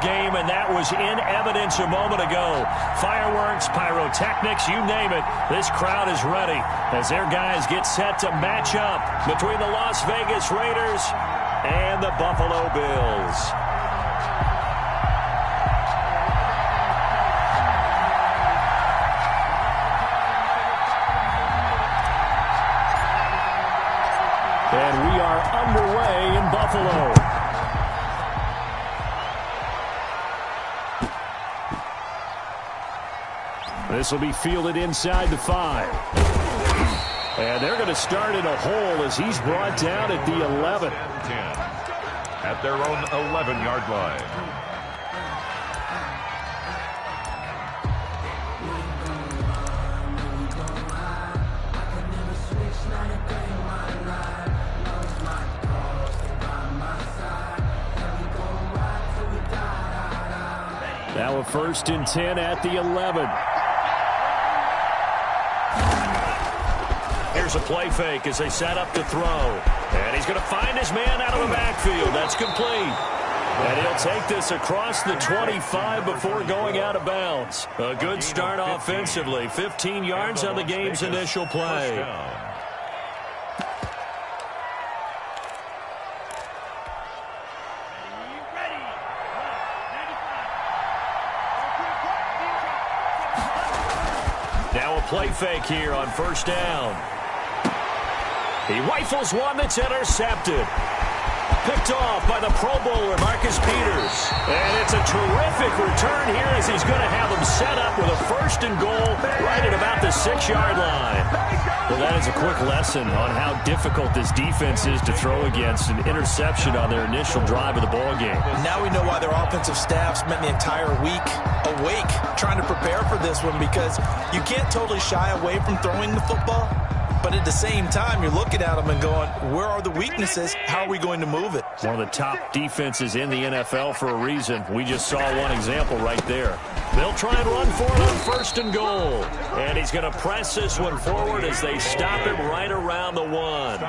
game, and that was in evidence a moment ago. Fireworks, pyrotechnics, you name it. This crowd is ready as their guys get set to match up between the Las Vegas Raiders and the Buffalo Bills. And we are underway in Buffalo. This will be fielded inside the 5. And they're going to start in a hole as he's brought down at the 11. 10 at their own 11-yard line. Now a 1st and 10 at the 11. Here's a play fake as they set up to throw. And he's going to find his man out of the backfield. That's complete. And he'll take this across the 25 before going out of bounds. A good start offensively. 15 yards on the game's initial play. Now a play fake here on 1st down. He rifles one that's intercepted. Picked off by the Pro Bowler, Marcus Peters. And it's a terrific return here as he's going to have them set up with a 1st and goal right at about the 6-yard line. Well, that is a quick lesson on how difficult this defense is to throw against. An interception on their initial drive of the ball game. Now we know why their offensive staff spent the entire week awake trying to prepare for this one, because you can't totally shy away from throwing the football. But at the same time, you're looking at them and going, where are the weaknesses? How are we going to move it? One of the top defenses in the NFL for a reason. We just saw one example right there. They'll try and run for it on 1st and goal. And he's going to press this one forward as they stop him right around the 1.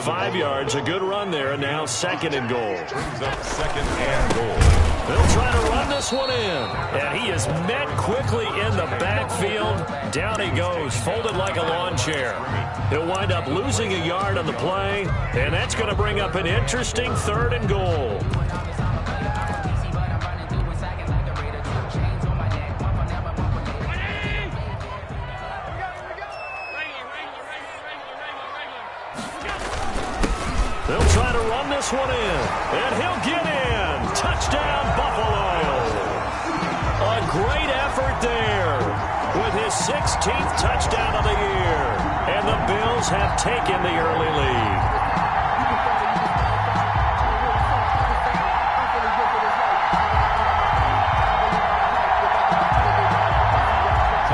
5 yards, a good run there, and now 2nd and goal. Brings up 2nd and goal. They'll try to run this one in. And he is met quickly in the backfield. Down he goes, folded like a lawn chair. He'll wind up losing a yard on the play, and that's going to bring up an interesting 3rd and goal. They'll try to run this one in, and he'll get in. Touchdown, Buffalo. A great effort there with his 16th touchdown of the year. And the Bills have taken the early lead.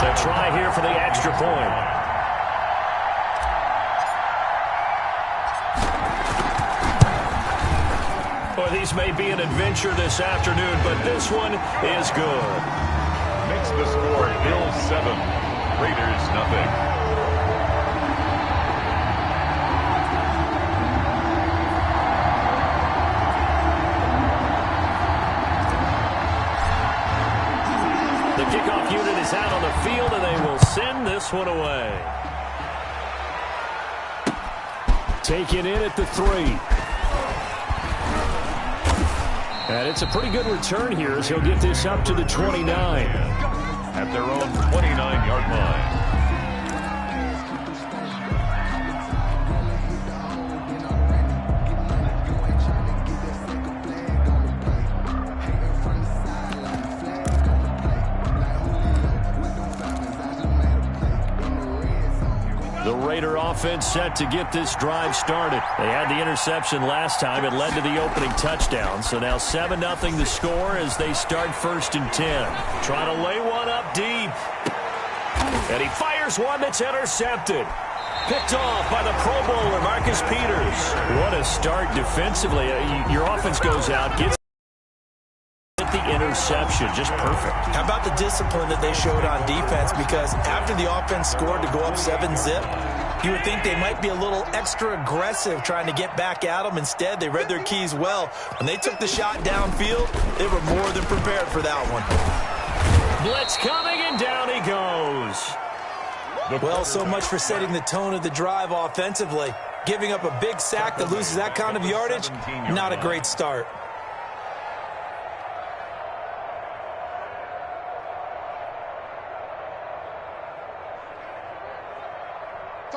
To try here for the extra point. Well, these may be an adventure this afternoon, but this one is good. Makes the score Bills 7, Raiders nothing. The kickoff unit is out on the field, and they will send this one away. Taken in at the 3. And it's a pretty good return here as he'll get this up to the 29. At their own 29-yard line. Raider offense set to get this drive started. They had the interception last time. It led to the opening touchdown. So now 7-0 the score as they start 1st and 10. Trying to lay one up deep. And he fires one that's intercepted. Picked off by the Pro Bowler, Marcus Peters. What a start defensively. Your offense goes out, gets the interception. Just perfect. How about the discipline that they showed on defense? Because after the offense scored to go up 7-0, You would think they might be a little extra aggressive trying to get back at them. Instead, they read their keys well. When they took the shot downfield, they were more than prepared for that one. Blitz coming, and down he goes. Well, so much for setting the tone of the drive offensively. Giving up a big sack that loses that kind of yardage, not a great start.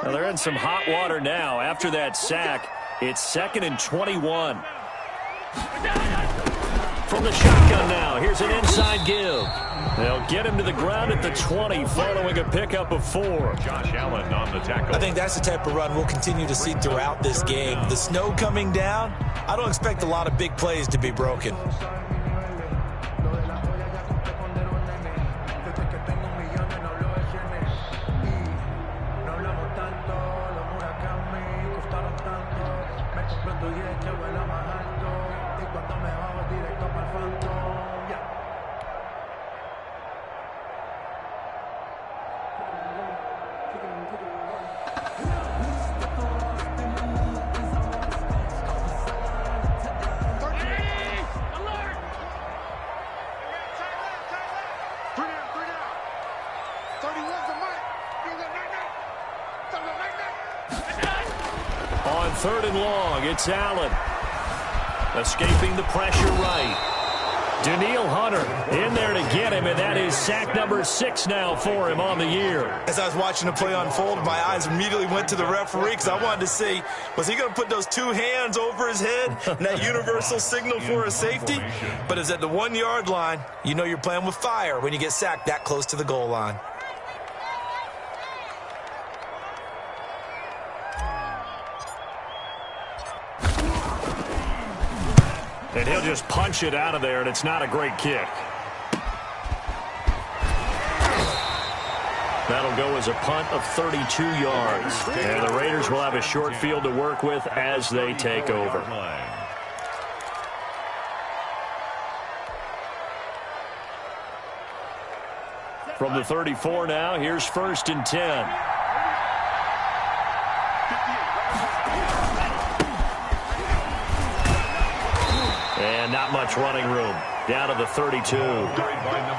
Well, they're in some hot water now. After that sack, it's 2nd and 21. From the shotgun now, here's an inside give. They'll get him to the ground at the 20 following a pickup of 4. Josh Allen on the tackle. I think that's the type of run we'll continue to see throughout this game. The snow coming down, I don't expect a lot of big plays to be broken. On 3rd and long, it's Allen. Escaping the pressure right. Danielle Hunter in there to get him, and that is sack number 6 now for him on the year. As I was watching the play unfold, my eyes immediately went to the referee because I wanted to see, was he going to put those 2 hands over his head and that universal signal for a safety? But it's at the 1-yard line. You know you're playing with fire when you get sacked that close to the goal line. And he'll just punch it out of there, and it's not a great kick. That'll go as a punt of 32 yards. And the Raiders will have a short field to work with as they take over. From the 34 now, here's 1st and 10. And not much running room. Down to the 32.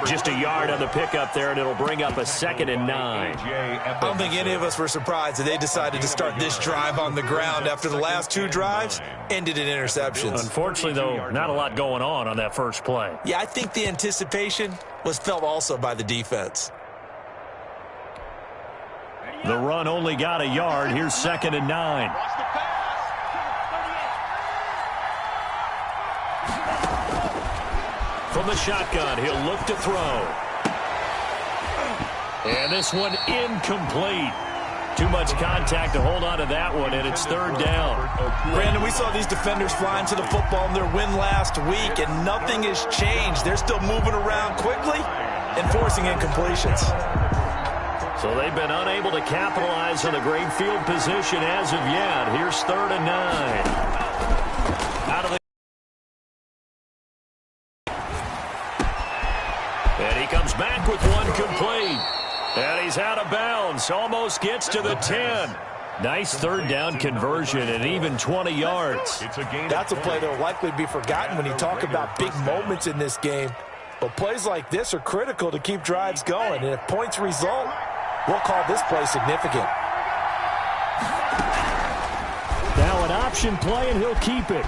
Just a yard on the pickup there, and it'll bring up a 2nd and 9. I don't think any of us were surprised that they decided to start this drive on the ground after the last 2 drives ended in interceptions. Unfortunately, though, not a lot going on that first play. Yeah, I think the anticipation was felt also by the defense. The run only got a yard. Here's 2nd and 9. From the shotgun, he'll look to throw. And this one incomplete. Too much contact to hold on to that one, and it's 3rd down. Brandon, we saw these defenders flying to the football in their win last week, and nothing has changed. They're still moving around quickly and forcing incompletions. So they've been unable to capitalize on the great field position as of yet. Here's 3rd and 9. Out of the And he comes back with one complete. And he's out of bounds. Almost gets to the 10. Nice 3rd down conversion and even 20 yards. That's a play that will likely be forgotten when you talk about big moments in this game. But plays like this are critical to keep drives going. And if points result, we'll call this play significant. Now an option play, and he'll keep it.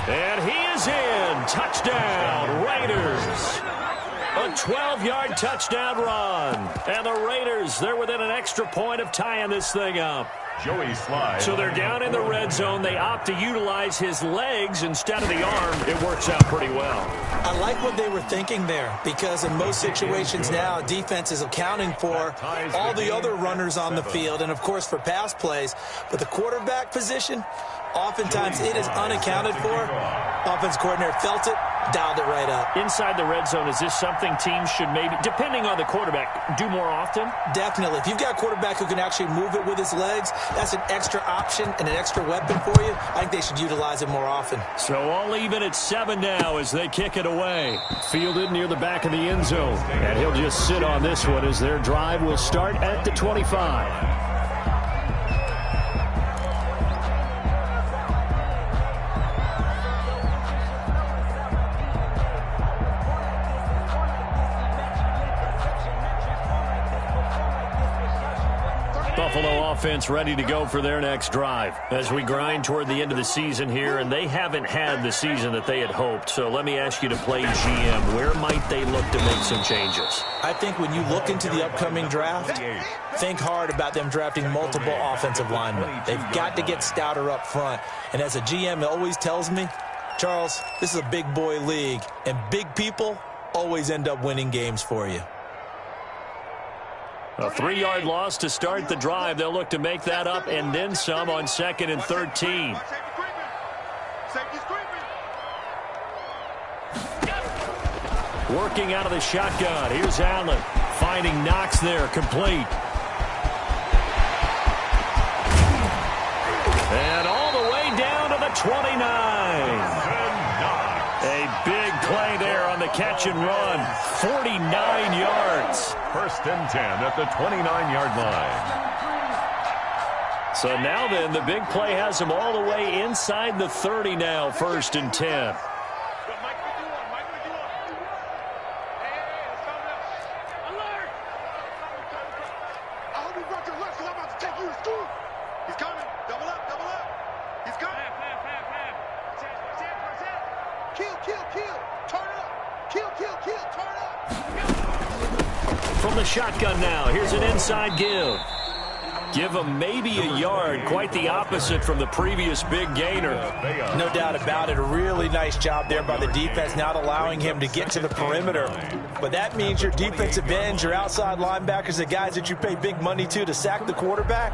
And he is in. Touchdown, Raiders. A 12-yard touchdown run. And the Raiders, they're within an extra point of tying this thing up. Joey Slide. So they're down in the red zone. They opt to utilize his legs instead of the arm. It works out pretty well. I like what they were thinking there, because in most situations now, defense is accounting for all the other runners on the field and, of course, for pass plays. But the quarterback position, oftentimes it is unaccounted for. Offense coordinator felt it, dialed it right up. Inside the red zone, is this something teams should maybe, depending on the quarterback, do more often? Definitely. If you've got a quarterback who can actually move it with his legs, that's an extra option and an extra weapon for you. I think they should utilize it more often. So all even at 7 now as they kick it away. Fielded near the back of the end zone. And he'll just sit on this one as their drive will start at the 25. Buffalo offense ready to go for their next drive as we grind toward the end of the season here, and they haven't had the season that they had hoped. So let me ask you to play GM. Where might they look to make some changes? I think when you look into the upcoming draft, think hard about them drafting multiple offensive linemen. They've got to get stouter up front. And as a GM, it always tells me, Charles, this is a big boy league, and big people always end up winning games for you. A 3-yard loss to start the drive. They'll look to make that up and then some on 2nd and 13. Working out of the shotgun. Here's Allen. Finding Knox there. Complete. And all the way down to the 29. A big play there on the catch and run. 49 yards. 1st and 10 at the 29-yard line. So now then, the big play has him all the way inside the 30 now. 1st and 10. From the shotgun now, here's an inside give. Give him maybe a yard, quite the opposite from the previous big gainer. No doubt about it. A really nice job there by the defense, not allowing him to get to the perimeter. But that means your defensive ends, your outside linebackers, the guys that you pay big money to sack the quarterback,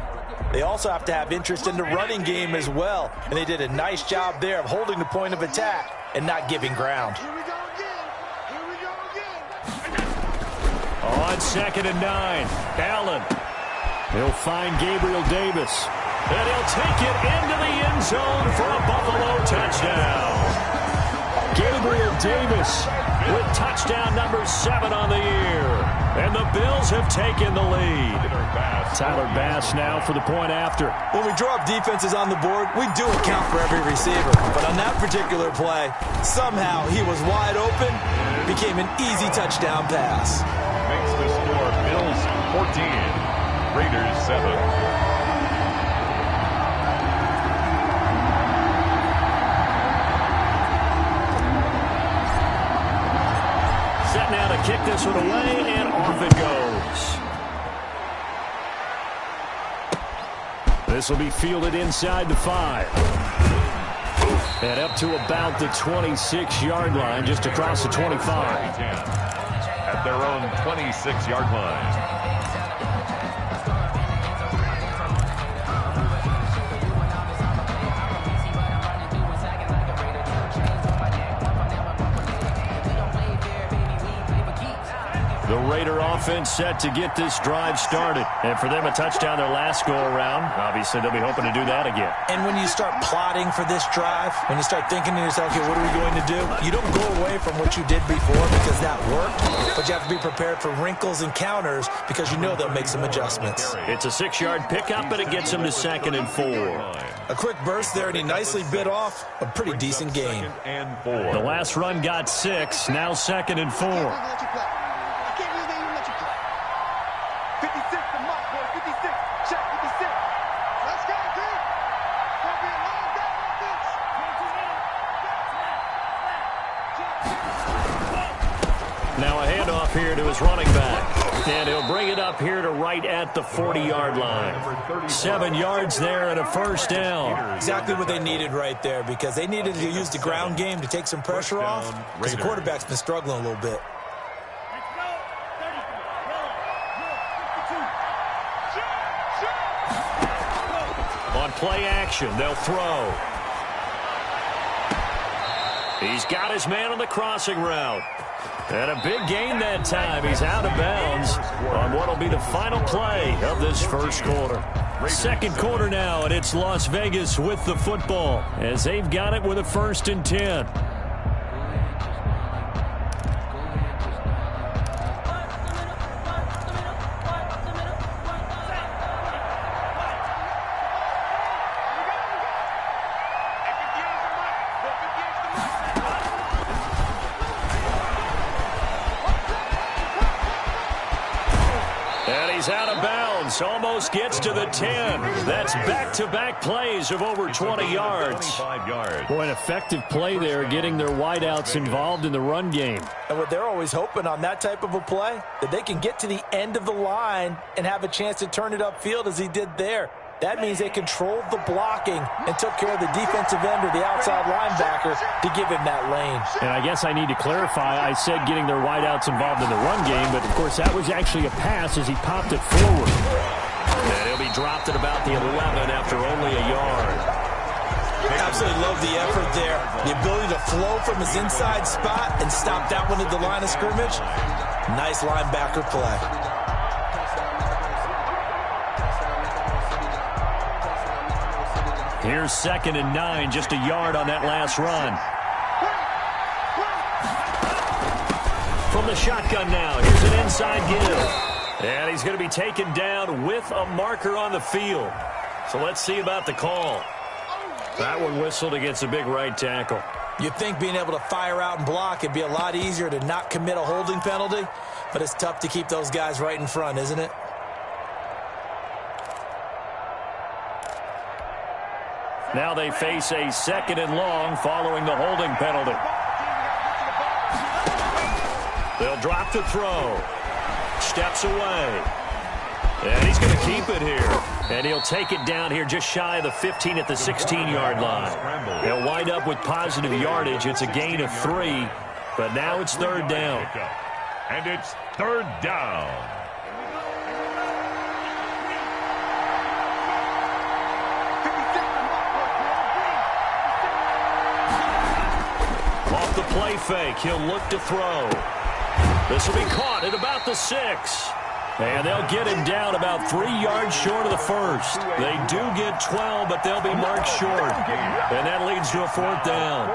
they also have to have interest in the running game as well. And they did a nice job there of holding the point of attack and not giving ground. On 2nd and 9, Allen. He'll find Gabriel Davis. And he'll take it into the end zone for a Buffalo touchdown. Gabriel Davis with touchdown number 7 on the year. And the Bills have taken the lead. Tyler Bass now for the point after. When we draw up defenses on the board, we do account for every receiver. But on that particular play, somehow he was wide open, became an easy touchdown pass. Makes the score Bills 14, Raiders 7. Set now to kick this one away, and off it goes. This will be fielded inside the 5. And up to about the 26-yard line, just across the 25. At their own 26-yard line. The Raider offense set to get this drive started. And for them, a touchdown their last go-around. Obviously, they'll be hoping to do that again. And when you start plotting for this drive, when you start thinking to yourself, okay, what are we going to do? You don't go away from what you did before because that worked, but you have to be prepared for wrinkles and counters because you know they'll make some adjustments. It's a 6-yard pickup, but it gets him to 2nd and 4. A quick burst there, and he nicely bit off a pretty decent gain. The last run got 6, now 2nd and 4. Now a handoff here to his running back. And he'll bring it up here to right at the 40-yard line. 7 yards there and a 1st down. Exactly what they needed right there because they needed to use the ground game to take some pressure off because the quarterback's been struggling a little bit. On play action, they'll throw. He's got his man on the crossing route. And a big gain that time. He's out of bounds on what will be the final play of this first quarter. Second quarter now, and it's Las Vegas with the football as they've got it with a 1st and 10. Out of bounds, almost gets to the 10. That's back-to-back plays of over 20 yards. Boy, an effective play there, getting their wideouts involved in the run game. And what they're always hoping on that type of a play, that they can get to the end of the line and have a chance to turn it upfield as he did there. That means they controlled the blocking and took care of the defensive end or the outside linebacker to give him that lane. And I guess I need to clarify, I said getting their wideouts involved in the run game, but of course that was actually a pass as he popped it forward. And he'll be dropped at about the 11 after only a yard. Absolutely love the effort there. The ability to flow from his inside spot and stop that one at the line of scrimmage. Nice linebacker play. Here's 2nd and 9, just a yard on that last run. From the shotgun now, here's an inside give. And he's going to be taken down with a marker on the field. So let's see about the call. That one whistled against a big right tackle. You'd think being able to fire out and block it'd be a lot easier to not commit a holding penalty, but it's tough to keep those guys right in front, isn't it? Now they face a 2nd and long following the holding penalty. They'll drop the throw. Steps away. And he's going to keep it here. And he'll take it down here just shy of the 15 at the 16-yard line. They'll wind up with positive yardage. It's a gain of 3, but now it's 3rd down. And it's 3rd down. Off the play fake, he'll look to throw. This will be caught at about the 6. And they'll get him down about 3 yards short of the first. They do get 12, but they'll be marked short. And that leads to a 4th down.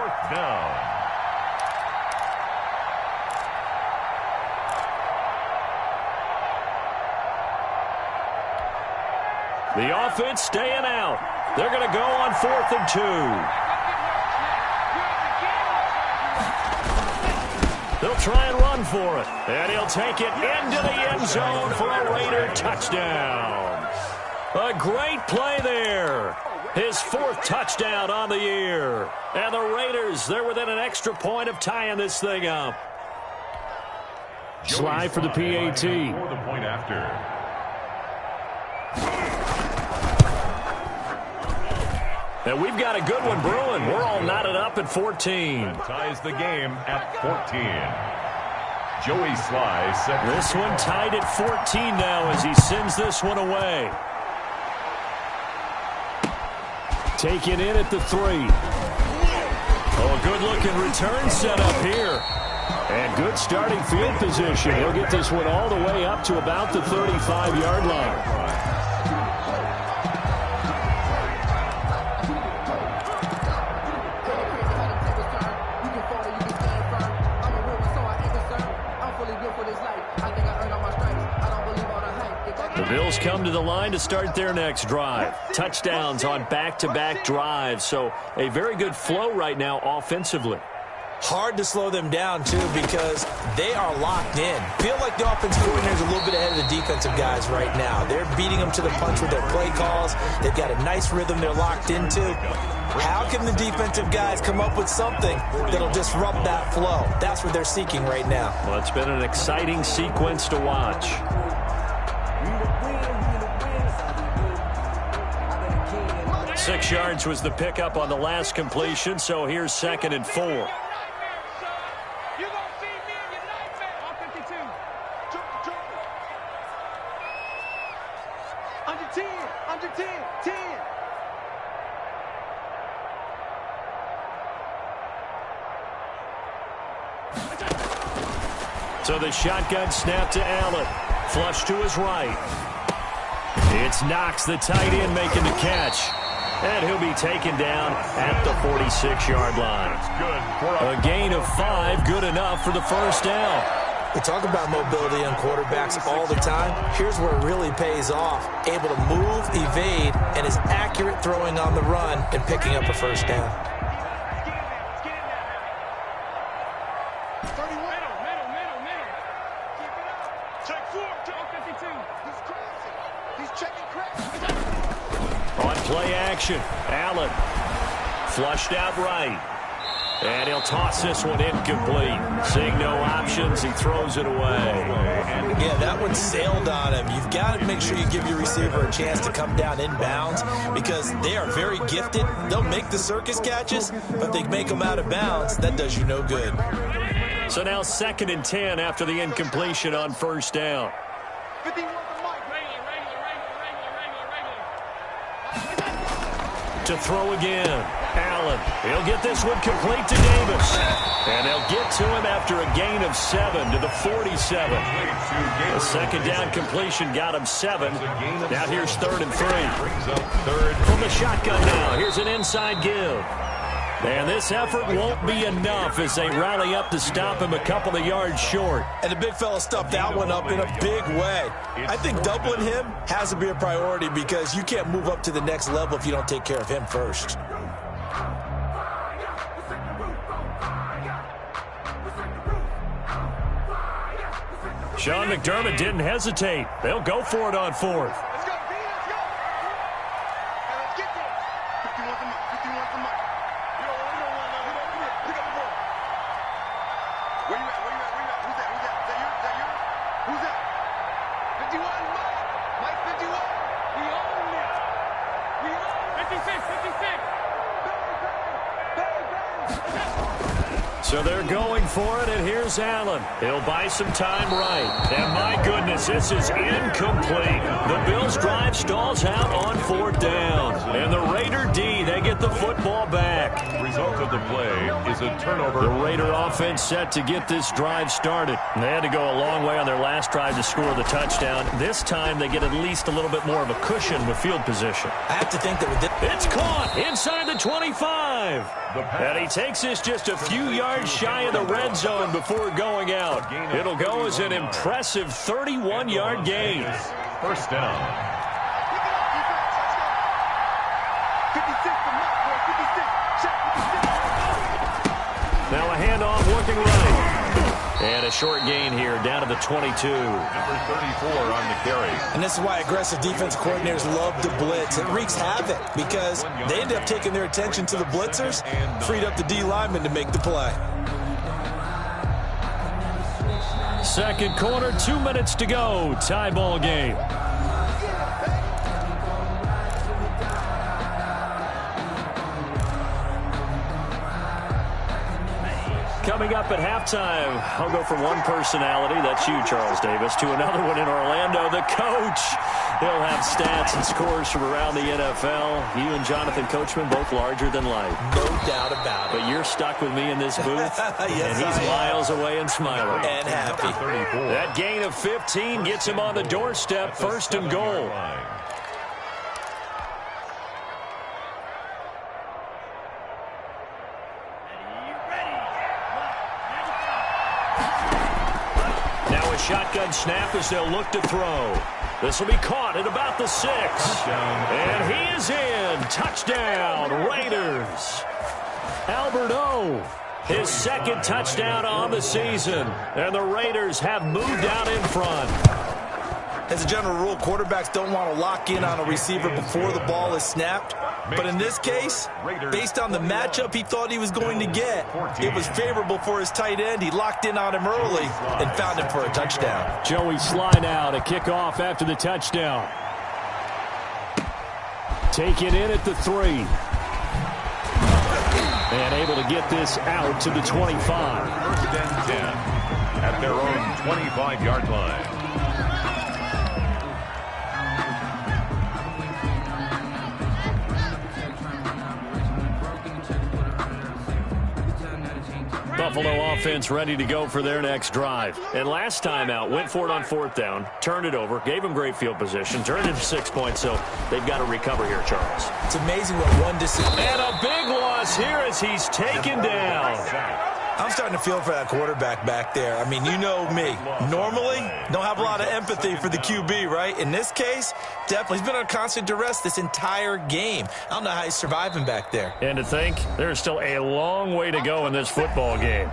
The offense staying out. They're going to go on 4th and 2. They'll try and run for it. And he'll take it into the end zone for a Raider touchdown. A great play there. His 4th touchdown on the year. And the Raiders, they're within an extra point of tying this thing up. Slide for the PAT. For the point after. And we've got a good one brewing. We're all knotted up at 14. That ties the game at 14. Joey Sly set. This one tied at 14 now as he sends this one away. Taken in at the 3. Oh, a good-looking return set up here. And good starting field position. He'll get this one all the way up to about the 35-yard line. The Bills come to the line to start their next drive. Touchdowns on back-to-back drives, so a very good flow right now offensively. Hard to slow them down, too, because they are locked in. Feel like the offensive coordinator is a little bit ahead of the defensive guys right now. They're beating them to the punch with their play calls. They've got a nice rhythm they're locked into. How can the defensive guys come up with something that'll disrupt that flow? That's what they're seeking right now. Well, it's been an exciting sequence to watch. Six yards was the pickup on the last completion, so here's 2nd and 4. So the shotgun snap to Allen. Flush to his right. It's Knox, the tight end, making the catch. And he'll be taken down at the 46-yard line. A gain of 5, good enough for the first down. We talk about mobility on quarterbacks all the time. Here's where it really pays off. Able to move, evade, and is accurate throwing on the run and picking up a first down. On play action, Allen flushed out right. And he'll toss this one incomplete. Seeing no options, he throws it away. Yeah, that one sailed on him. You've got to make sure you give your receiver a chance to come down inbounds because they are very gifted. They'll make the circus catches, but they make them out of bounds. That does you no good. So now 2nd and 10 after the incompletion on first down. To throw again. Allen, he'll get this one complete to Davis. And they'll get to him after a gain of 7 to the 47. The second down completion got him 7. Now here's 3rd and 3. From the shotgun now, here's an inside give. And this effort won't be enough as they rally up to stop him a couple of yards short. And the big fella stuffed that one up in a big way. I think doubling him has to be a priority because you can't move up to the next level if you don't take care of him first. Sean McDermott didn't hesitate. They'll go for it on 4th. So they're going for it, and here's Allen. He'll buy some time right. And my goodness, this is incomplete. The Bills' drive stalls out on 4th down. And the Raider D, they get the football back. The result of the play is a turnover. The Raider offense set to get this drive started. And they had to go a long way on their last drive to score the touchdown. This time they get at least a little bit more of a cushion with field position. I have to think that with this. It's caught inside the 25. And he takes this just a few yards shy of the red zone before going out. It'll go as an impressive 31-yard gain. First down. Now a handoff working right. And a short gain here down to the 22. Number 34 on the carry. And this is why aggressive defense coordinators love to blitz. It wreaks havoc because they end up taking their attention to the blitzers, freed up the D lineman to make the play. Second quarter, 2 minutes to go. Tie ball game. Coming up at halftime, I'll go from one personality, that's you, Charles Davis, to another one in Orlando, the coach. He'll have stats and scores from around the NFL. You and Jonathan Coachman, both larger than life. No doubt about it. But you're stuck with me in this booth, yes, and he's miles away and smiling. And happy. That gain of 15 gets him on the doorstep, 1st and goal. Shotgun snap as they'll look to throw. This will be caught at about the 6. And he is in. Touchdown, Raiders. Albert O, his 2nd touchdown on the season. And the Raiders have moved out in front. As a general rule, quarterbacks don't want to lock in on a receiver before the ball is snapped. But in this case, based on the matchup he thought he was going to get, it was favorable for his tight end. He locked in on him early and found him for a touchdown. Joey Sly now to kick off after the touchdown. Take it in at the 3. And able to get this out to the 25. 1st and 10 at their own 25-yard line. Buffalo offense ready to go for their next drive. And last time out, went for it on 4th down, turned it over, gave them great field position, turned it to 6 points, so they've got to recover here, Charles. It's amazing what one decision. And a big loss here as he's taken down. I'm starting to feel for that quarterback back there. I mean, you know me. Normally, don't have a lot of empathy for the QB, right? In this case, definitely. He's been on constant duress this entire game. I don't know how he's surviving back there. And to think, there's still a long way to go in this football game.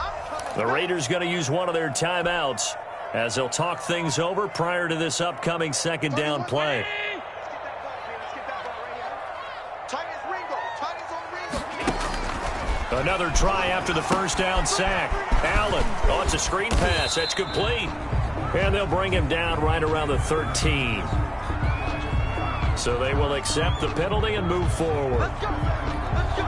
The Raiders going to use one of their timeouts as they'll talk things over prior to this upcoming 2nd down play. Another try after the 1st down sack. Allen. Oh, it's a screen pass. That's complete. And they'll bring him down right around the 13. So they will accept the penalty and move forward. Let's go. Let's go.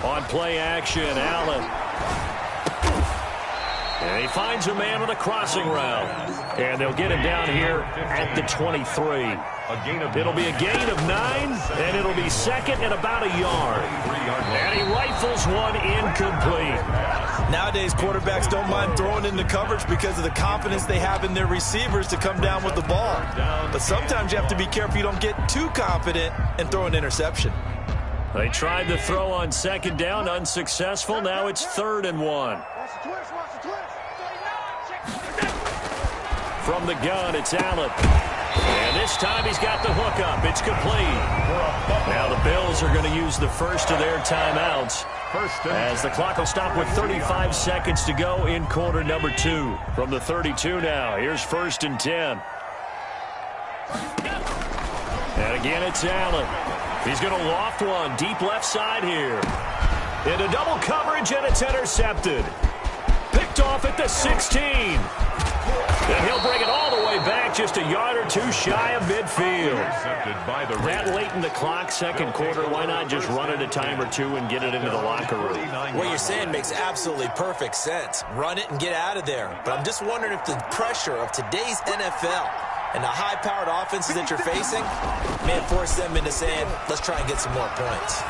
On play action, Allen. And he finds a man on a crossing route. And they'll get him down here at the 23. It'll be a gain of 9, and it'll be 2nd and about a yard. And he rifles one incomplete. Nowadays, quarterbacks don't mind throwing into coverage because of the confidence they have in their receivers to come down with the ball. But sometimes you have to be careful you don't get too confident and throw an interception. They tried to throw on 2nd down, unsuccessful. Now it's 3rd and 1. From the gun, it's Allen. And this time he's got the hook up. It's complete. Now the Bills are going to use the first of their timeouts as the clock will stop with 35 seconds to go in quarter number 2. From the 32 now, here's 1st and 10. And again, it's Allen. He's going to loft one deep left side here. Into double coverage, and it's intercepted. Picked off at the 16. And he'll bring it all the way back just a yard or two shy of midfield. That late in the clock, 2nd quarter, why not just run it a time or two and get it into the locker room? What you're saying makes absolutely perfect sense. Run it and get out of there. But I'm just wondering if the pressure of today's NFL and the high-powered offenses that you're facing may force them into saying, let's try and get some more points.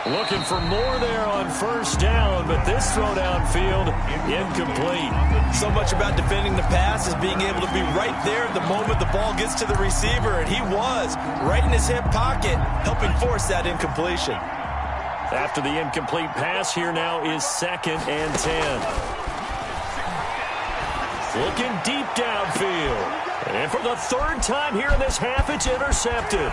Looking for more there on 1st down, but this throw downfield, incomplete. So much about defending the pass is being able to be right there the moment the ball gets to the receiver, and he was right in his hip pocket, helping force that incompletion. After the incomplete pass, here now is 2nd and 10. Looking deep downfield. And for the 3rd time here in this half, it's intercepted.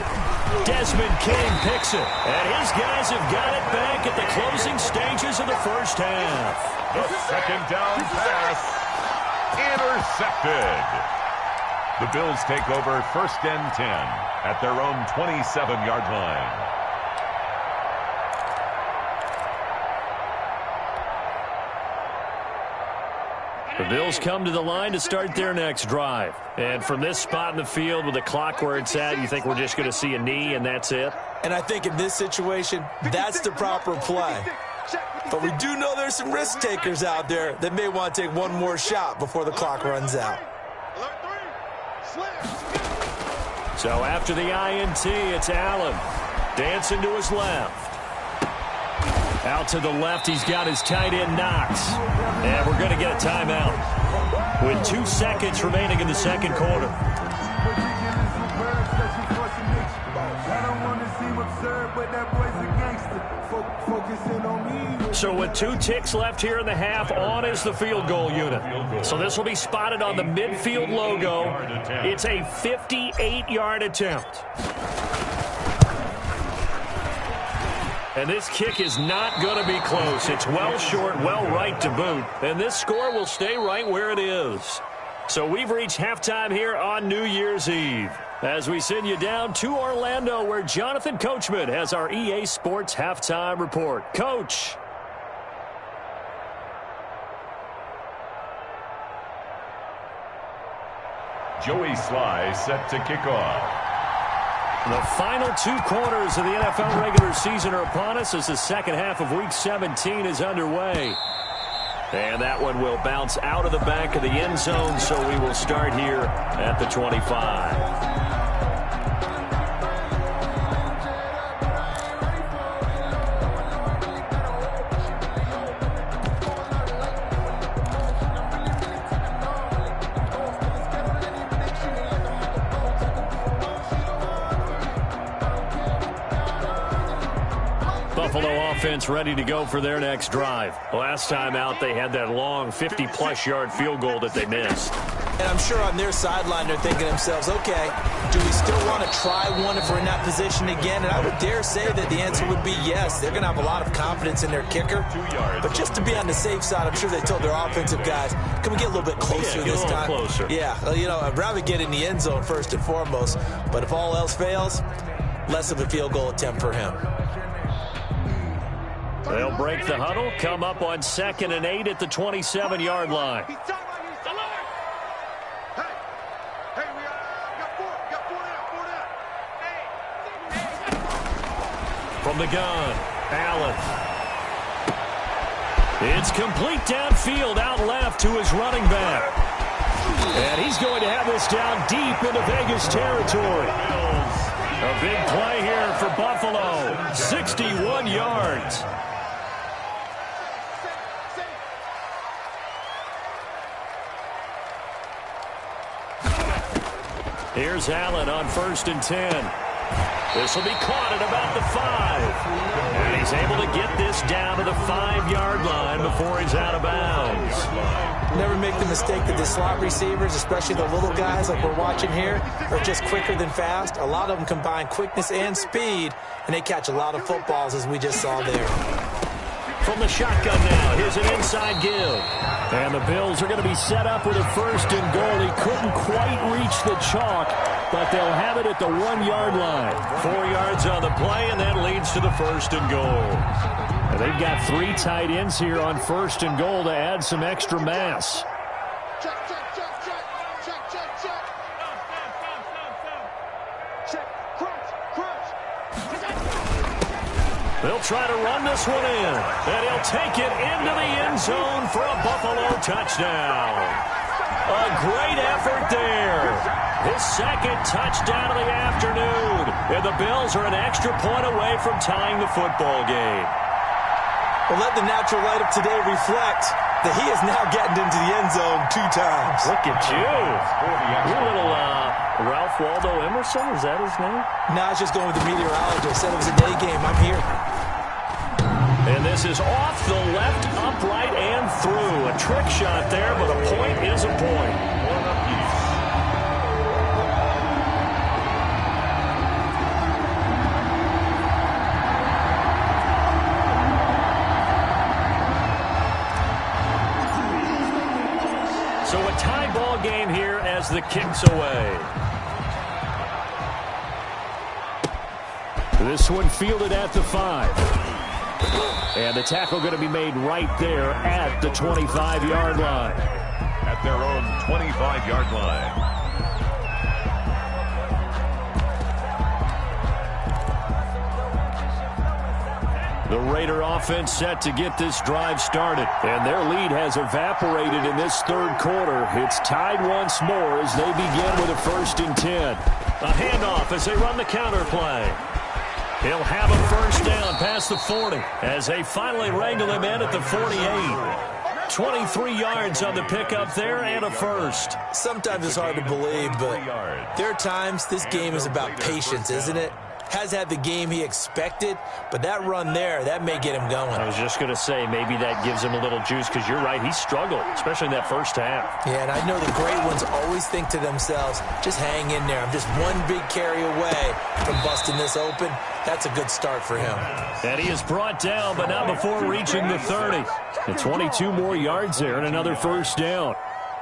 Desmond King picks it. And his guys have got it back at the closing stages of the 1st half. The 2nd down pass intercepted. The Bills take over 1st and 10 at their own 27-yard line. The Bills come to the line to start their next drive. And from this spot in the field with the clock where it's at, you think we're just going to see a knee and that's it? And I think in this situation, that's the proper play. But we do know there's some risk takers out there that may want to take one more shot before the clock runs out. So after the INT, it's Allen. Dancing to his left. Out to the left, he's got his tight end Knox. And we're going to get a timeout with 2 seconds remaining in the 2nd quarter. So with 2 ticks left here in the half, on is the field goal unit. So this will be spotted on the midfield logo. It's a 58-yard attempt. And this kick is not going to be close. It's well short, well right to boot. And this score will stay right where it is. So we've reached halftime here on New Year's Eve. As we send you down to Orlando, where Jonathan Coachman has our EA Sports Halftime Report. Coach. Joey Sly set to kick off. The final 2 quarters of the NFL regular season are upon us as the 2nd half of Week 17 is underway. And that one will bounce out of the back of the end zone, so we will start here at the 25. Buffalo offense ready to go for their next drive. Last time out, they had that long 50-plus yard field goal that they missed. And I'm sure on their sideline, they're thinking to themselves, okay, do we still want to try one if we're in that position again? And I would dare say that the answer would be yes. They're going to have a lot of confidence in their kicker. But just to be on the safe side, I'm sure they told their offensive guys, can we get a little bit closer this time? Closer. Yeah, I'd rather get in the end zone first and foremost. But if all else fails, less of a field goal attempt for him. They'll break the huddle, come up on 2nd and 8 at the 27-yard line. From the gun, Allen. It's complete downfield, out left to his running back. And he's going to have this down deep into Vegas territory. A big play here for Buffalo, 61 yards. Here's Allen on 1st and 10. This will be caught at about the 5. And he's able to get this down to the 5-yard line before he's out of bounds. Never make the mistake that the slot receivers, especially the little guys like we're watching here, are just quicker than fast. A lot of them combine quickness and speed, and they catch a lot of footballs, as we just saw there. From the shotgun now, here's an inside give. And the Bills are going to be set up with a 1st and goal. He couldn't quite reach the chalk, but they'll have it at the 1-yard line. 4 yards on the play, and that leads to the 1st and goal. And they've got 3 tight ends here on 1st and goal to add some extra mass. They'll try to run this one in, and he'll take it into the end zone for a Buffalo touchdown. A great effort there. His 2nd touchdown of the afternoon, and the Bills are an extra point away from tying the football game. Well, let the natural light of today reflect that he is now getting into the end zone 2 times. Look at you. You're a little Ralph Waldo Emerson, is that his name? No, I was just going with the meteorologist. Said it was a day game. I'm here. And this is off the left, upright, and through. A trick shot there, but a point is a point. So a tie ball game here as the kick's away. This one fielded at the 5. And the tackle going to be made right there at the 25-yard line. At their own 25-yard line. The Raider offense set to get this drive started. And their lead has evaporated in this 3rd quarter. It's tied once more as they begin with a 1st and 10. A handoff as they run the counter play. He'll have a 1st down past the 40 as they finally wrangle him in at the 48. 23 yards on the pickup there and a 1st. Sometimes it's hard to believe, but there are times this game is about patience, isn't it? Has had the game he expected, but that run there, that may get him going. I was just going to say, maybe that gives him a little juice, because you're right, he struggled, especially in that 1st half. Yeah, and I know the great ones always think to themselves, just hang in there. I'm just one big carry away from busting this open. That's a good start for him. And he is brought down, but not before reaching the 30. And 22 more yards there and another 1st down.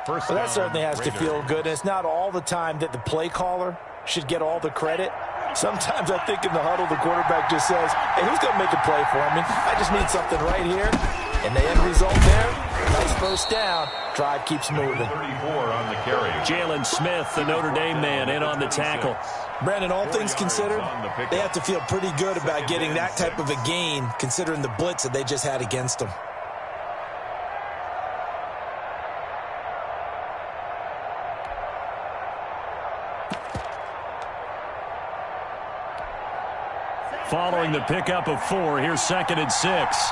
Well, that certainly has to feel good. And it's not all the time that the play caller should get all the credit. Sometimes I think in the huddle, the quarterback just says, hey, who's going to make a play for me? I just need something right here. And the end result there, nice 1st down. Drive keeps moving. 34 on the carry. Jalen Smith, the Notre Dame man, in on the tackle. Brandon, all things considered, they have to feel pretty good about getting that type of a gain, considering the blitz that they just had against them. Following the pickup of 4, here's 2nd and 6.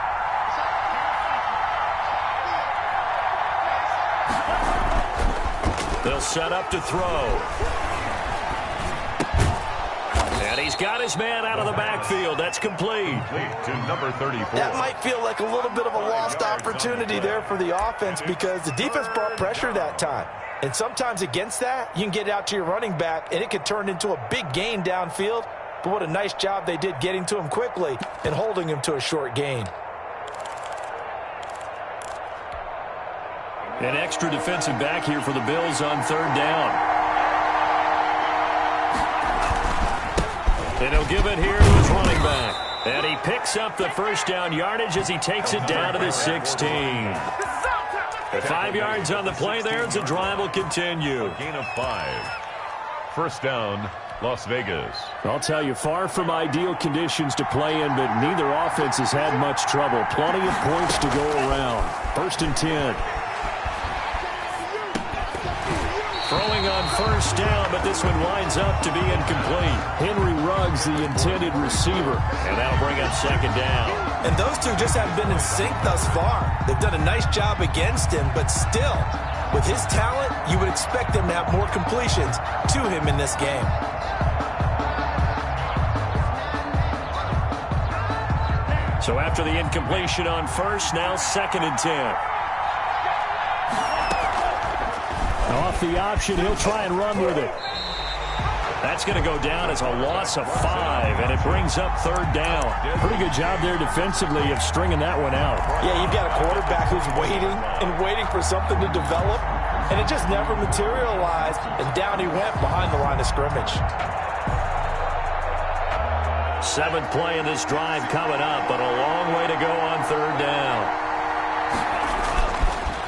They'll set up to throw. And he's got his man out of the backfield. That's complete. To number 34. That might feel like a little bit of a lost opportunity there for the offense because the defense brought pressure that time. And sometimes against that, you can get out to your running back, and it could turn into a big gain downfield. But what a nice job they did getting to him quickly and holding him to a short gain. An extra defensive back here for the Bills on 3rd down. And he'll give it here to his running back. And he picks up the first down yardage as he takes it down to the 16. 5 yards on the play there as the drive will continue. A gain of 5. First down, Las Vegas. I'll tell you, far from ideal conditions to play in, but neither offense has had much trouble. Plenty of points to go around. 1st and 10. Throwing on 1st down, but this one winds up to be incomplete. Henry Ruggs, the intended receiver. And that'll bring up 2nd down. And those two just haven't been in sync thus far. They've done a nice job against him, but still, with his talent, you would expect them to have more completions to him in this game. So after the incompletion on 1st, now 2nd and 10. Off the option, he'll try and run with it. That's going to go down as a loss of 5, and it brings up 3rd down. Pretty good job there defensively of stringing that one out. Yeah, you've got a quarterback who's waiting and waiting for something to develop, and it just never materialized, and down he went behind the line of scrimmage. 7th play in this drive coming up, but a long way to go on 3rd down.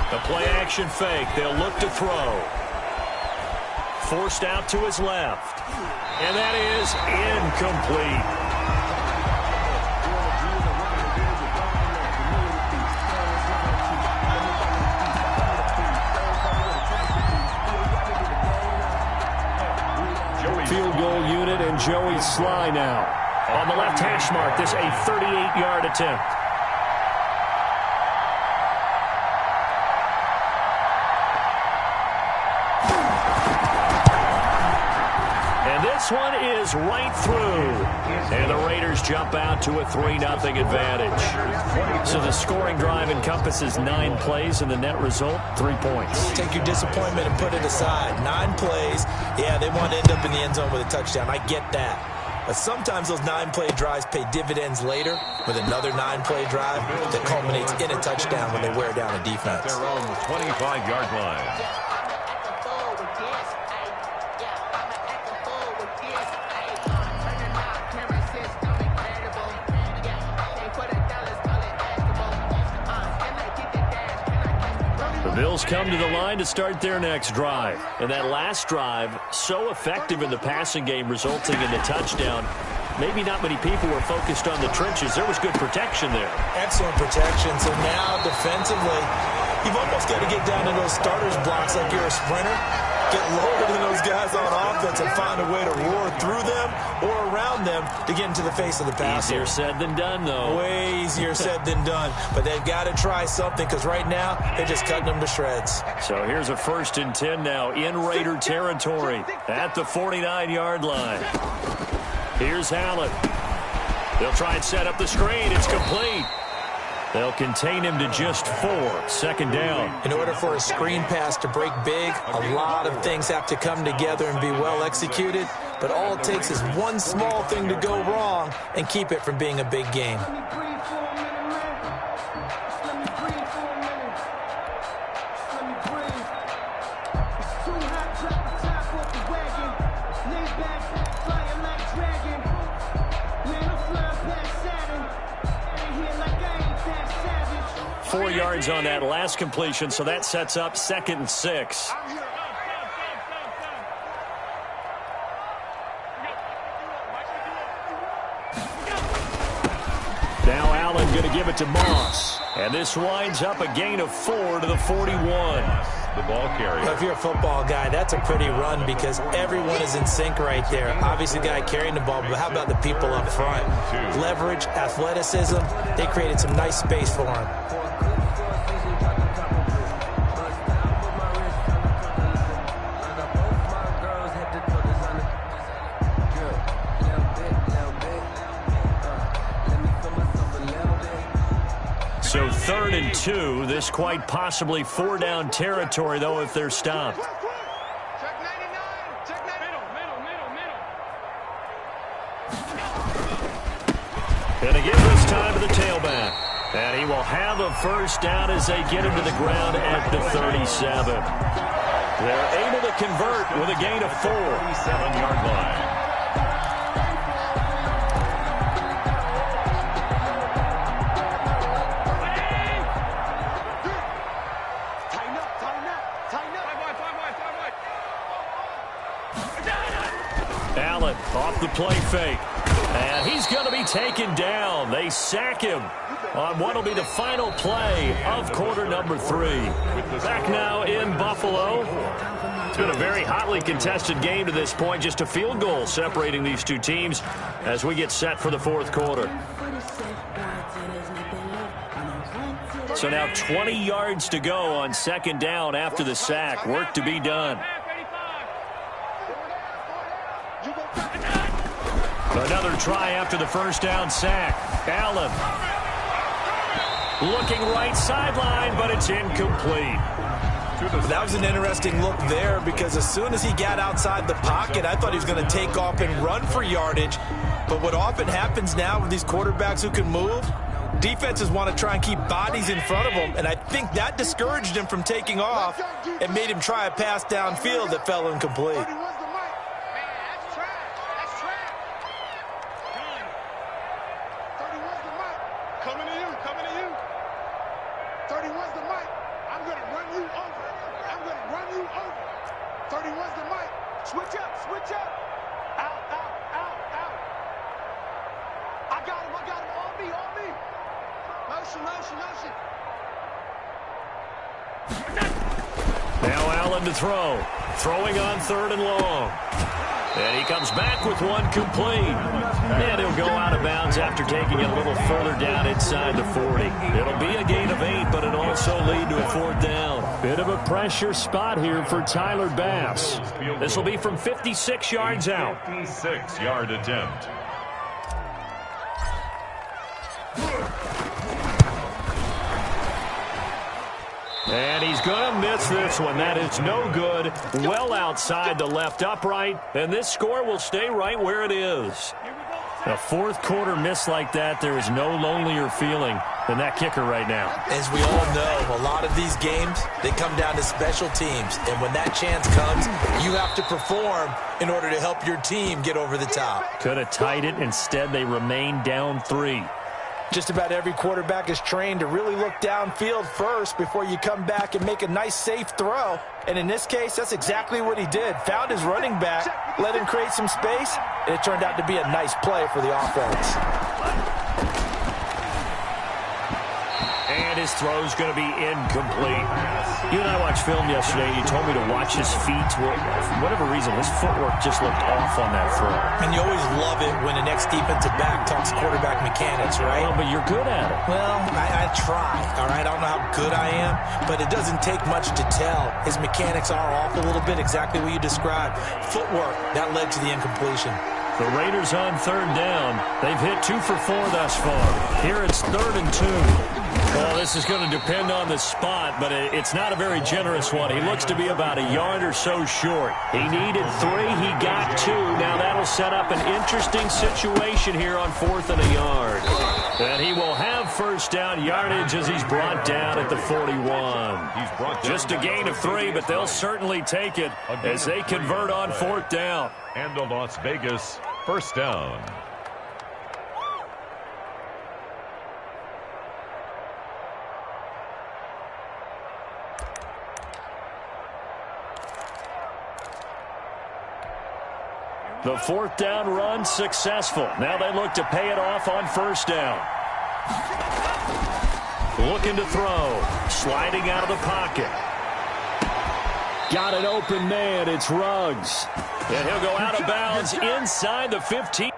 The play-action fake. They'll look to throw. Forced out to his left. And that is incomplete. Field goal unit and Joey Sly now. On the left hash mark, this a 38-yard attempt. This one is right through. And the Raiders jump out to a 3-0 advantage. So the scoring drive encompasses 9 plays, and the net result, 3 points. Take your disappointment and put it aside. 9 plays. Yeah, they want to end up in the end zone with a touchdown. I get that. But sometimes those 9-play drives pay dividends later with another 9-play drive that culminates in a touchdown when they wear down a defense. Their own 25-yard line. Bills come to the line to start their next drive. And that last drive, so effective in the passing game, resulting in the touchdown. Maybe not many people were focused on the trenches. There was good protection there. Excellent protection. So now, defensively, you've almost got to get down to those starters blocks like you're a sprinter. Get lower than those guys on offense and find a way to roar through them or around them to get into the face of the passer. Easier said than done, though. Way easier said than done. But they've got to try something because right now they're just cutting them to shreds. So here's a 1st and 10 now in Raider territory at the 49-yard line. Here's Allen. They'll try and set up the screen. It's complete. They'll contain him to just 4. 2nd down. In order for a screen pass to break big, a lot of things have to come together and be well executed. But all it takes is one small thing to go wrong and keep it from being a big game. Yards on that last completion, so that sets up 2nd and 6. Now Allen going to give it to Moss. And this winds up a gain of 4 to the 41. the ball carrier. If you're a football guy, that's a pretty run because everyone is in sync right there. Obviously, the guy carrying the ball, but how about the people up front? Leverage, athleticism, they created some nice space for him. So 3rd and 2. This quite possibly 4-down territory, though, if they're stopped. Gonna give this time to the tailback. And he will have a first down as they get him to the ground at the 37. They're able to convert with a gain of 4. 7-yard line. Allen off the play fake. And he's going to be taken down. They sack him on what will be the final play of quarter number 3. Back now in Buffalo. It's been a very hotly contested game to this point. Just a field goal separating these two teams as we get set for the 4th quarter. So now 20 yards to go on 2nd down after the sack. Work to be done. Another try after the first down sack. Allen looking right sideline, but it's incomplete. That was an interesting look there because as soon as he got outside the pocket, I thought he was going to take off and run for yardage. But what often happens now with these quarterbacks who can move, defenses want to try and keep bodies in front of them, and I think that discouraged him from taking off and made him try a pass downfield that fell incomplete. Now Allen to throw. Throwing on 3rd and long. And he comes back with one complete. And he'll go out of bounds after taking it a little further down inside the 40. It'll be a gain of 8, but it'll also lead to a 4th down. Bit of a pressure spot here for Tyler Bass. This will be from 56 yards out. 56-yard attempt. And he's going to miss this one. That is no good. Well outside the left upright. And this score will stay right where it is. A 4th quarter miss like that, there is no lonelier feeling than that kicker right now. As we all know, a lot of these games, they come down to special teams. And when that chance comes, you have to perform in order to help your team get over the top. Could have tied it. Instead, they remain down 3. Just about every quarterback is trained to really look downfield first before you come back and make a nice, safe throw. And in this case, that's exactly what he did. Found his running back, let him create some space, and it turned out to be a nice play for the offense. And his throw's going to be incomplete. You and I watched film yesterday, and you told me to watch his feet. For whatever reason, his footwork just looked off on that throw. And you always love it when the next defensive back talks quarterback mechanics, right? Well, but you're good at it. Well, I try, all right? I don't know how good I am, but it doesn't take much to tell. His mechanics are off a little bit, exactly what you described. Footwork, that led to the incompletion. The Raiders on 3rd down. They've hit 2 for 4 thus far. Here it's 3rd and 2. Well, this is going to depend on the spot, but it's not a very generous one. He looks to be about a yard or so short. He needed 3. He got 2. Now that'll set up an interesting situation here on 4th and a yard. And he will have first down yardage as he's brought down at the 41. Just a gain of 3, but they'll certainly take it as they convert on 4th down. And the Las Vegas first down. The 4th down run successful. Now they look to pay it off on first down. Looking to throw. Sliding out of the pocket. Got an open man. It's Ruggs. And he'll go out of bounds inside the 15.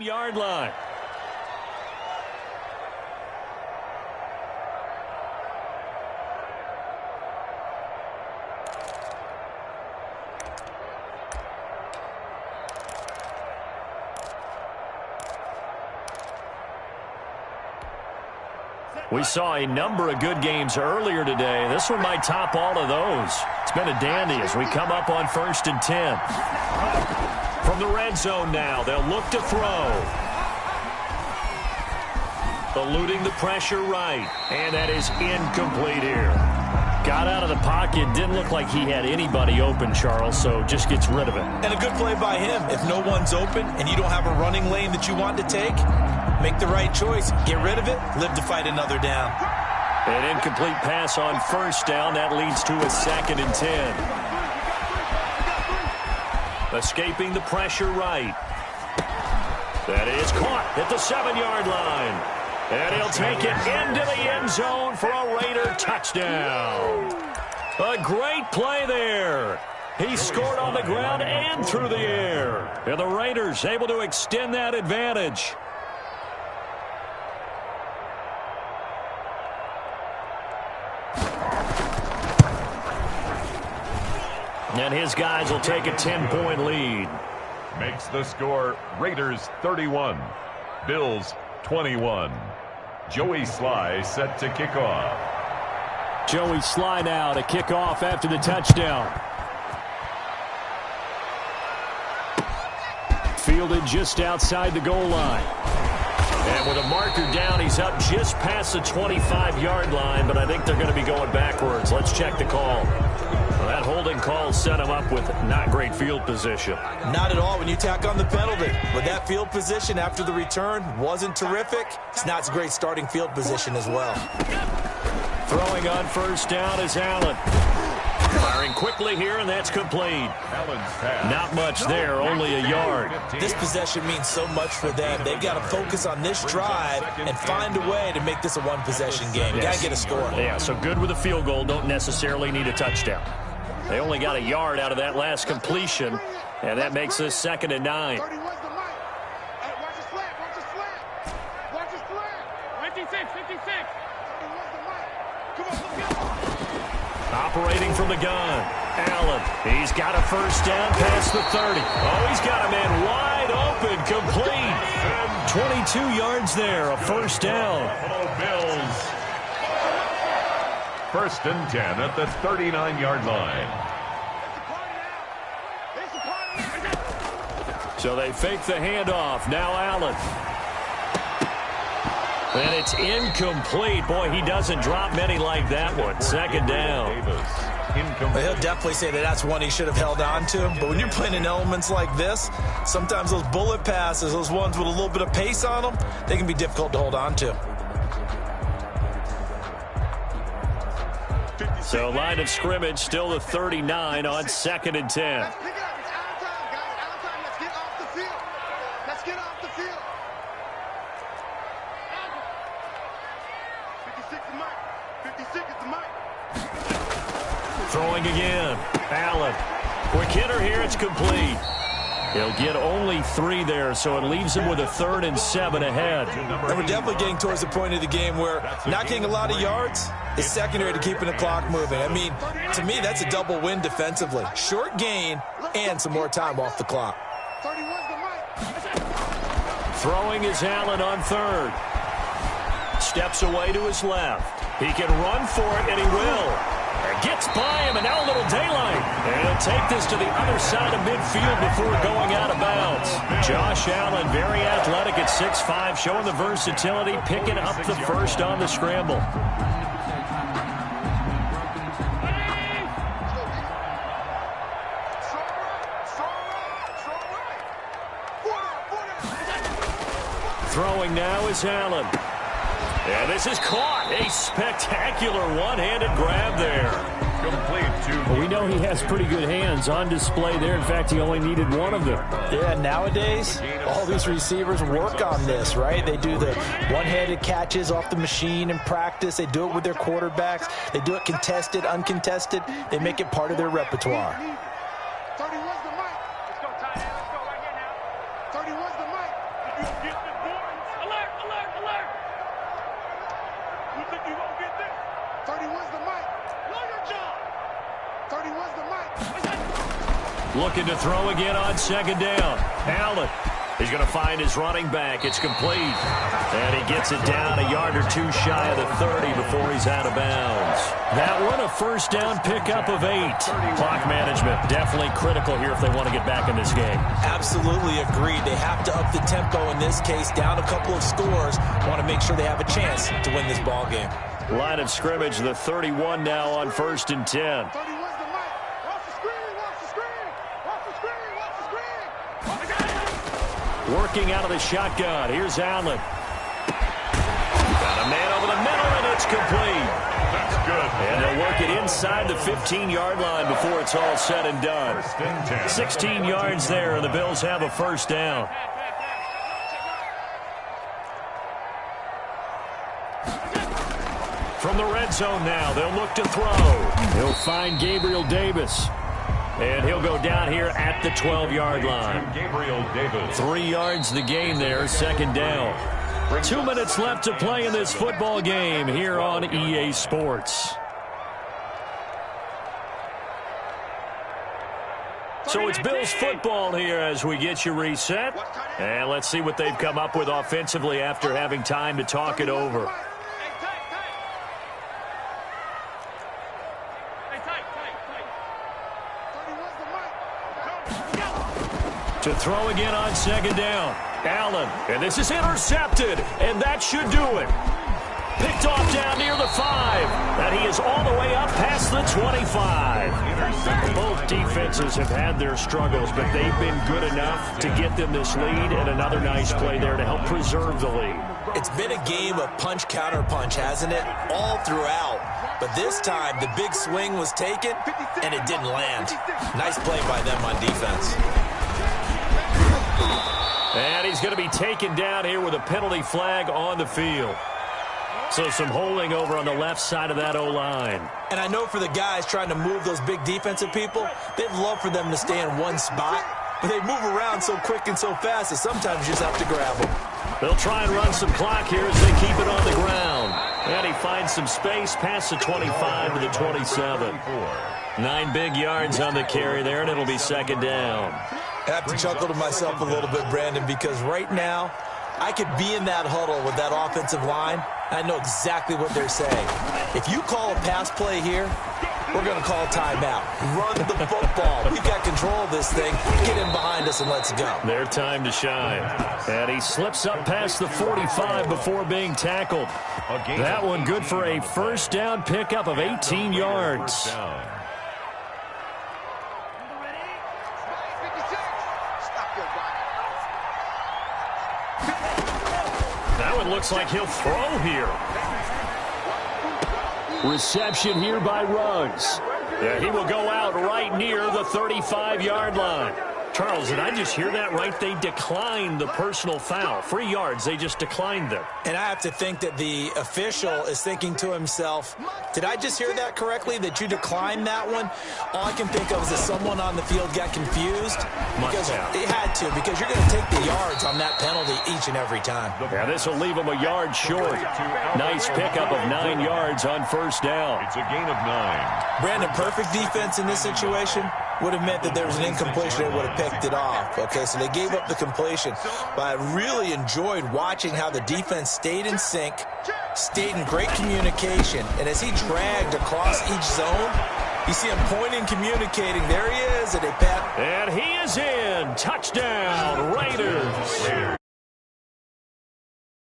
Yard line. We saw a number of good games earlier today. This one might top all of those. It's been a dandy as we come up on 1st and 10. From the red zone now, they'll look to throw. Eluding the pressure right. And that is incomplete here. Got out of the pocket. Didn't look like he had anybody open, Charles, so just gets rid of it. And a good play by him. If no one's open and you don't have a running lane that you want to take, make the right choice. Get rid of it. Live to fight another down. An incomplete pass on 1st down. That leads to a 2nd and 10. Escaping the pressure right. That is caught at the 7-yard line. And he'll take it into the end zone for a Raider touchdown. A great play there. He scored on the ground and through the air. And the Raiders able to extend that advantage. And his guys will take a 10-point lead. Makes the score Raiders 31, Bills 21. Joey Sly set to kick off. Joey Sly now to kick off after the touchdown. Fielded just outside the goal line. And with a marker down, he's up just past the 25-yard line, but I think they're going to be going backwards. Let's check the call. Well, that holding call set him up with not great field position. Not at all when you tack on the penalty. But that field position after the return wasn't terrific. It's not a great starting field position as well. Throwing on 1st down is Allen. Firing quickly here, and that's complete. Not much there, only a yard. This possession means so much for them. They've got to focus on this drive and find a way to make this a one-possession game. Got to get a score. Yeah, so good with a field goal. Don't necessarily need a touchdown. They only got a yard out of that last completion, and that makes this 2nd and 9. Operating from the gun. Allen, he's got a 1st down past the 30. Oh, he's got a man wide open, complete. 22 yards there, a 1st down. Bills. 1st and 10 at the 39-yard line. So they fake the handoff. Now Allen. And it's incomplete. Boy, he doesn't drop many like that one. 2nd down. He'll definitely say that that's one he should have held on to. But when you're playing in elements like this, sometimes those bullet passes, those ones with a little bit of pace on them, they can be difficult to hold on to. So line of scrimmage still the 39 on 2nd and 10. Throwing again. Allen. Quick hitter here. It's complete. He'll get only 3 there, so it leaves him with a 3rd and 7 ahead. And we're definitely getting towards the point of the game where not getting a lot of yards is secondary to keeping the clock moving. I mean, to me, that's a double win defensively. Short gain and some more time off the clock. Throwing is Allen on third. Steps away to his left. He can run for it, and he will. And gets by him, and now a little daylight. And he'll take this to the other side of midfield before going out of bounds. Josh Allen, very athletic at 6'5", showing the versatility, picking up the first on the scramble. Throwing now is Allen. And this is caught. A spectacular one-handed grab there. Well, we know he has pretty good hands on display there. In fact, he only needed one of them. Yeah, nowadays, all these receivers work on this, right? They do the one-handed catches off the machine in practice. They do it with their quarterbacks. They do it contested, uncontested. They make it part of their repertoire. 31's the mic. Let's go, tight end. Let's go right here now. 31's the mic. If you get the boards, alert, alert, alert. You think you won't get this? 31's the mic. Know your job. 31's the mic. Looking to throw again on second down. Allen. He's going to find his running back. It's complete. And he gets it down a yard or two shy of the 30 before he's out of bounds. That one, a first down pickup of 8. Clock management definitely critical here if they want to get back in this game. Absolutely agreed. They have to up the tempo in this case, down a couple of scores. Want to make sure they have a chance to win this ball game. Line of scrimmage, the 31 now on 1st and 10. 31's the mic. Watch the screen, watch the screen. Watch the screen, watch the screen. Watch the screen. Working out of the shotgun. Here's Allen. Got a man over the middle, and it's complete. That's good. And they'll work it inside the 15-yard line before it's all said and done. 16 yards there, and the Bills have a first down. From the red zone now, they'll look to throw. He'll find Gabriel Davis. And he'll go down here at the 12-yard line. Gabriel Davis. 3 yards the game there, second down. 2 minutes left to play in this football game here on EA Sports. So it's Bills football here as we get you reset. And let's see what they've come up with offensively after having time to talk it over. To throw again on second down. Allen, and this is intercepted, and that should do it. Picked off down near the 5, and he is all the way up past the 25. Both defenses have had their struggles, but they've been good enough to get them this lead, and another nice play there to help preserve the lead. It's been a game of punch-counter-punch, hasn't it? All throughout. But this time, the big swing was taken, and it didn't land. Nice play by them on defense. And he's going to be taken down here with a penalty flag on the field. So some holding over on the left side of that O-line. And I know for the guys trying to move those big defensive people, they'd love for them to stay in one spot. But they move around so quick and so fast that sometimes you just have to grab them. They'll try and run some clock here as they keep it on the ground. And he finds some space past the 25 to the 27. 9 big yards on the carry there, and it'll be second down. I have to chuckle to myself a little bit, Brandon, because right now I could be in that huddle with that offensive line. I know exactly what they're saying. If you call a pass play here, we're going to call a timeout. Run the football. We've got control of this thing. Get in behind us and let's go. Their time to shine. And he slips up past the 45 before being tackled. That one good for a first down pickup of 18 yards. That one looks like he'll throw here. Reception here by Ruggs. Yeah, he will go out right near the 35-yard line. Charles, did I just hear that right? They declined the personal foul. 3 yards, they just declined them. And I have to think that the official is thinking to himself, did I just hear that correctly, that you declined that one? All I can think of is that someone on the field got confused. Because it had to, because you're going to take the yards on that penalty each and every time. Yeah, this will leave him a yard short. Nice pickup of 9 yards on first down. It's a gain of 9. Brandon, perfect defense in this situation. would have meant that there was an incompletion. They would have picked it off. Okay, so they gave up the completion. But I really enjoyed watching how the defense stayed in sync, stayed in great communication. And as he dragged across each zone, you see him pointing, communicating. There he is. And he is in. Touchdown, Raiders.